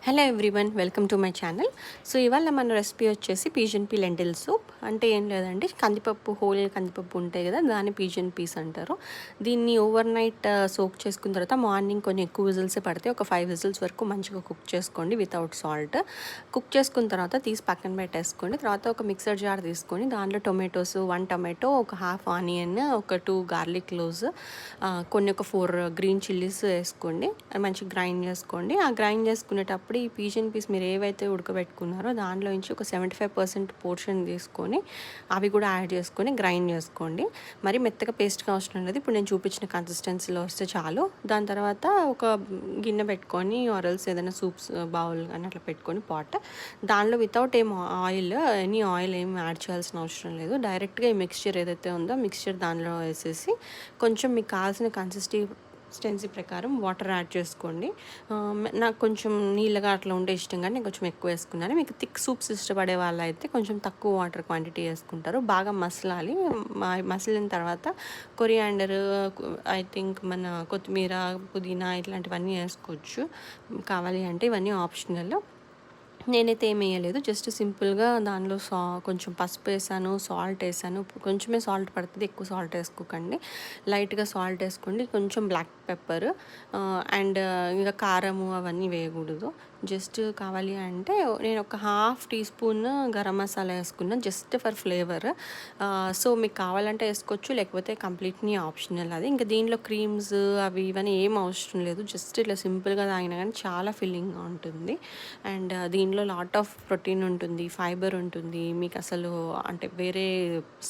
Hello everyone, welcome to my channel. So ఇవాళ మన recipe వచ్చేసి పీజన్ పీ లెంటిల్ సూప్. అంటే ఏం లేదండి, కందిపప్పు, హోల్ కందిపప్పు ఉంటాయి కదా, దాన్ని పీజన్ పీస్ అంటారు. దీన్ని ఓవర్ నైట్ సోక్ చేసుకున్న తర్వాత మార్నింగ్ కొంచెం ఎక్కువ విజిల్స్ పడితే ఒక 5 విజిల్స్ వరకు మంచిగా కుక్ చేసుకోండి వితౌట్ సాల్ట్. కుక్ చేసుకున్న తర్వాత తీసి పక్కన పెట్టేసుకోండి. తర్వాత ఒక మిక్సర్ జార్ తీసుకొని దాంట్లో టొమాటోస్, 1 టొమాటో, ఒక హాఫ్ ఆనియన్, ఒక 2 గార్లిక్ క్లోవ్స్, కొన్ని ఒక 4 గ్రీన్ చిల్లీస్ వేసుకోండి. మంచిగా గ్రైండ్ చేసుకోండి. ఆ గ్రైండ్ చేసుకునేటప్పుడు ఈ పీజన్ పీస్ మీరు ఏవైతే ఉడకబెట్టుకున్నారో దాంట్లో నుంచి ఒక 75% పోర్షన్ తీసుకొని అవి కూడా యాడ్ చేసుకొని గ్రైండ్ చేసుకోండి. మరి మెత్తగా పేస్ట్గా అవసరం లేదు. ఇప్పుడు నేను చూపించిన కన్సిస్టెన్సీలో వస్తే చాలు. దాని తర్వాత ఒక గిన్నె పెట్టుకొని ఆరల్స్ ఏదైనా సూప్స్ బౌల్ కానీ అట్లా పెట్టుకొని పాట్, దానిలో వితౌట్ ఎనీ ఆయిల్ ఏం యాడ్ చేయాల్సిన అవసరం లేదు. డైరెక్ట్గా ఈ మిక్స్చర్ ఏదైతే ఉందో మిక్స్చర్ దానిలో వేసేసి కొంచెం మీకు కావాల్సిన కన్సిస్టెన్సీ ప్రకారం వాటర్ యాడ్ చేసుకోండి. నాకు కొంచెం నీళ్ళగా అట్లా ఉంటే ఇష్టం, కానీ నేను కొంచెం ఎక్కువ వేసుకున్నాను. మీకు థిక్ సూప్స్ ఇష్టపడే వాళ్ళు అయితే కొంచెం తక్కువ వాటర్ క్వాంటిటీ వేసుకుంటారు. బాగా మసలాలి. మసిలిన తర్వాత కొరియాండర్, ఐ థింక్ మన కొత్తిమీర, పుదీనా ఇట్లాంటివన్నీ వేసుకోవచ్చు కావాలి అంటే. ఇవన్నీ ఆప్షనల్. నేనైతే ఏం వేయలేదు, జస్ట్ సింపుల్గా దానిలో కొంచెం పసుపు వేసాను, సాల్ట్ వేసాను. కొంచెమే సాల్ట్ పడుతుంది, ఎక్కువ సాల్ట్ వేసుకోకండి. లైట్గా సాల్ట్ వేసుకోండి. కొంచెం బ్లాక్ పెప్పర్ అండ్ ఇంకా కారము అవన్నీ వేయకూడదు. జస్ట్ కావాలి అంటే నేను ఒక half teaspoon garam masala వేసుకున్నాను, జస్ట్ ఫర్ ఫ్లేవర్. సో మీకు కావాలంటే వేసుకోవచ్చు, లేకపోతే కంప్లీట్లీ ఆప్షనల్ అది. ఇంకా దీనిలో క్రీమ్స్ అవి ఇవన్నీ ఏం అవసరం లేదు. జస్ట్ ఇట్లా సింపుల్గా తాగినా కానీ చాలా ఫిల్లింగ్గా ఉంటుంది. అండ్ దీనిలో లాట్ ఆఫ్ ప్రోటీన్ ఉంటుంది, ఫైబర్ ఉంటుంది. మీకు అసలు అంటే వేరే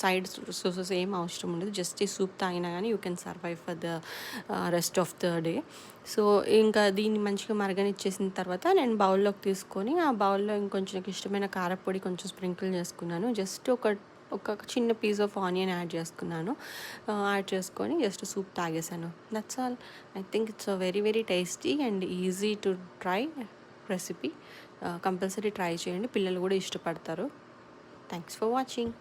సైడ్ సోర్సెస్ ఏం అవసరం ఉండదు. జస్ట్ ఈ సూప్ తాగినా కానీ you can survive for the rest of the day. So ఇంకా దీన్ని మంచిగా మరగనిచ్చేసిన తర్వాత నేను బౌల్లోకి తీసుకొని ఆ బౌల్లో ఇంకొంచెం నాకు ఇష్టమైన కారపొడి కొంచెం స్ప్రింకిల్ చేసుకున్నాను. జస్ట్ ఒక చిన్న పీస్ ఆఫ్ ఆనియన్ యాడ్ చేసుకున్నాను. యాడ్ చేసుకొని జస్ట్ సూప్ తాగేసాను. That's all. I think it's very very tasty and easy to try recipe. Compulsory try చేయండి, పిల్లలు కూడా ఇష్టపడతారు. Thanks for watching.